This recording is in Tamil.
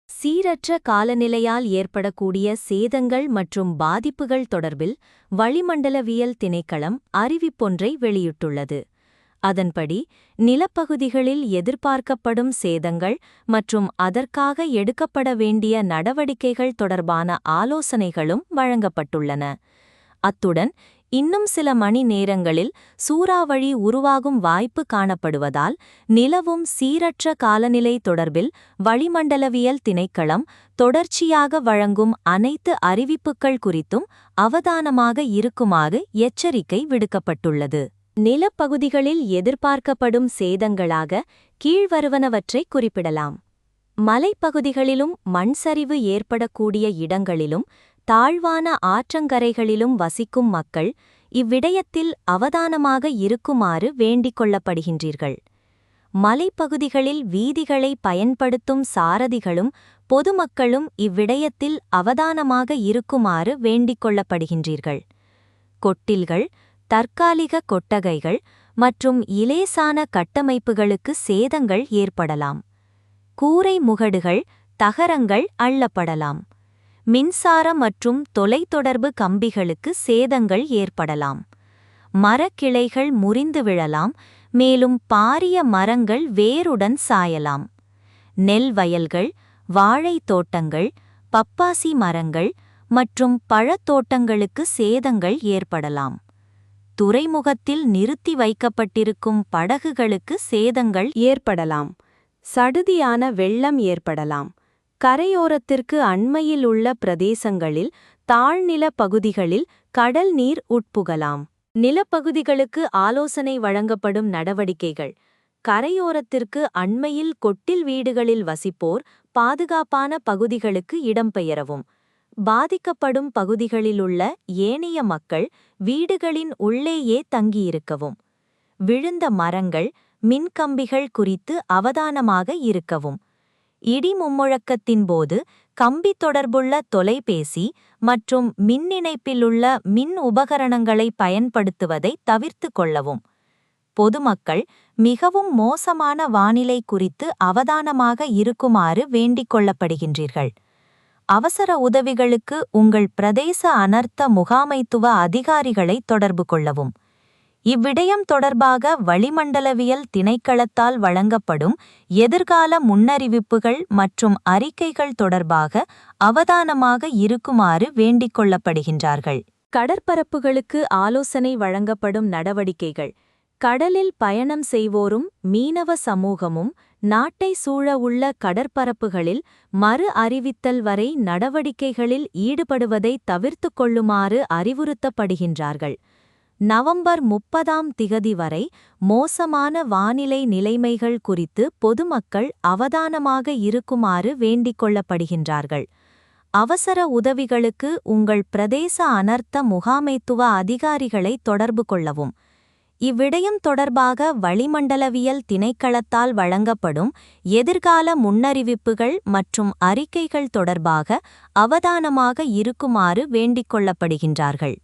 சீரற்ற காலநிலையால் ஏற்படக்கூடிய சேதங்கள் மற்றும் பாதிப்புகள் தொடர்பில் வளிமண்டலவியல் திணைக்களம் அறிவிப்பொன்றை வெளியிட்டுள்ளது. அதன்படி, நிலப்பகுதிகளில் எதிர்பார்க்கப்படும் சேதங்கள் மற்றும் அதற்காக எடுக்கப்பட வேண்டிய நடவடிக்கைகள் தொடர்பான ஆலோசனைகளும் வழங்கப்பட்டுள்ளன. அத்துடன், இன்னும் சில மணி நேரங்களில் சூறாவளி உருவாகும் வாய்ப்பு காணப்படுவதால், நிலவும் சீரற்ற காலநிலை தொடர்பில் வளிமண்டலவியல் திணைக்களம் தொடர்ச்சியாக வழங்கும் அனைத்து அறிவிப்புகள் குறித்தும் அவதானமாக இருக்குமாறு எச்சரிக்கை விடுக்கப்பட்டுள்ளது. நிலப்பகுதிகளில் எதிர்பார்க்கப்படும் சேதங்களாக கீழ்வருவனவற்றை குறிப்பிடலாம். மலைப்பகுதிகளிலும் மண்சரிவு ஏற்படக்கூடிய இடங்களிலும் தாழ்வான ஆற்றங்கரைகளிலும் வசிக்கும் மக்கள் இவ்விடயத்தில் அவதானமாக இருக்குமாறு வேண்டிக் கொள்ளப்படுகின்றீர்கள். மலைப்பகுதிகளில் வீதிகளை பயன்படுத்தும் சாரதிகளும் பொதுமக்களும் இவ்விடயத்தில் அவதானமாக இருக்குமாறு வேண்டிக் கொள்ளப்படுகின்றீர்கள். கொட்டில்கள், தற்காலிக கொட்டகைகள் மற்றும் இலேசான கட்டமைப்புகளுக்கு சேதங்கள் ஏற்படலாம். கூரை முகடுகள், தகரங்கள் அள்ளப்படலாம். மின்சார மற்றும் தொலைத்தொடர்பு கம்பிகளுக்கு சேதங்கள் ஏற்படலாம். மரக்கிளைகள் முறிந்து விழலாம், மேலும் பாரிய மரங்கள் வேருடன் சாயலாம். நெல் வயல்கள், வாழைத் தோட்டங்கள், பப்பாசி மரங்கள் மற்றும் பழத்தோட்டங்களுக்கு சேதங்கள் ஏற்படலாம். துறைமுகத்தில் நிறுத்தி வைக்கப்பட்டிருக்கும் படகுகளுக்கு சேதங்கள் ஏற்படலாம். சடுதியான வெள்ளம் ஏற்படலாம். கரையோரத்திற்கு அண்மையில் உள்ள பிரதேசங்களில் தாழ்நில பகுதிகளில் கடல் நீர் உட்புகலாம். நிலப்பகுதிகளுக்கு ஆலோசனை வழங்கப்படும் நடவடிக்கைகள். கரையோரத்திற்கு அண்மையில் கொட்டில் வீடுகளில் வசிப்போர் பாதுகாப்பான பகுதிகளுக்கு இடம்பெயரவும். பாதிக்கப்படும் பகுதிகளிலுள்ள ஏனைய மக்கள் வீடுகளின் உள்ளேயே தங்கியிருக்கவும். விழுந்த மரங்கள், மின்கம்பிகள் குறித்து அவதானமாக இருக்கவும். இடி மும்முழக்கத்தின் போது கம்பி தொடர்புள்ள தொலைபேசி மற்றும் மின் இணைப்பிலுள்ள மின் உபகரணங்களை பயன்படுத்துவதை தவிர்த்து கொள்ளவும். பொதுமக்கள் மிகவும் மோசமான வானிலை குறித்து அவதானமாக இருக்குமாறு வேண்டிக் கொள்ளப்படுகின்றீர்கள். அவசர உதவிகளுக்கு உங்கள் பிரதேச அனர்த்த முகாமைத்துவ அதிகாரிகளை தொடர்பு கொள்ளவும். இவ்விடயம் தொடர்பாக வளிமண்டலவியல் திணைக்களத்தால் வழங்கப்படும் எதிர்கால முன்னறிவிப்புகள் மற்றும் அறிக்கைகள் தொடர்பாக அவதானமாக இருக்குமாறு வேண்டிக் கொள்ளப்படுகின்றார்கள். கடற்பரப்புகளுக்கு ஆலோசனை வழங்கப்படும் நடவடிக்கைகள். கடலில் பயணம் செய்வோரும் மீனவ சமூகமும் நாட்டை சூழ உள்ள கடற்பரப்புகளில் மறு அறிவித்தல் வரை நடவடிக்கைகளில் ஈடுபடுவதை தவிர்த்து கொள்ளுமாறு அறிவுறுத்தப்படுகின்றார்கள். நவம்பர் 30 வரை மோசமான வானிலை நிலைமைகள் குறித்து பொதுமக்கள் அவதானமாக இருக்குமாறு வேண்டிக் கொள்ளப்படுகின்றார்கள். அவசர உதவிகளுக்கு உங்கள் பிரதேச அனர்த்த முகாமைத்துவ அதிகாரிகளை தொடர்பு கொள்ளவும். இவ்விடயம் தொடர்பாக வளிமண்டலவியல் திணைக்களத்தால் வழங்கப்படும் எதிர்கால முன்னறிவிப்புகள் மற்றும் அறிக்கைகள் தொடர்பாக அவதானமாக இருக்குமாறு வேண்டிக் கொள்ளப்படுகின்றார்கள்.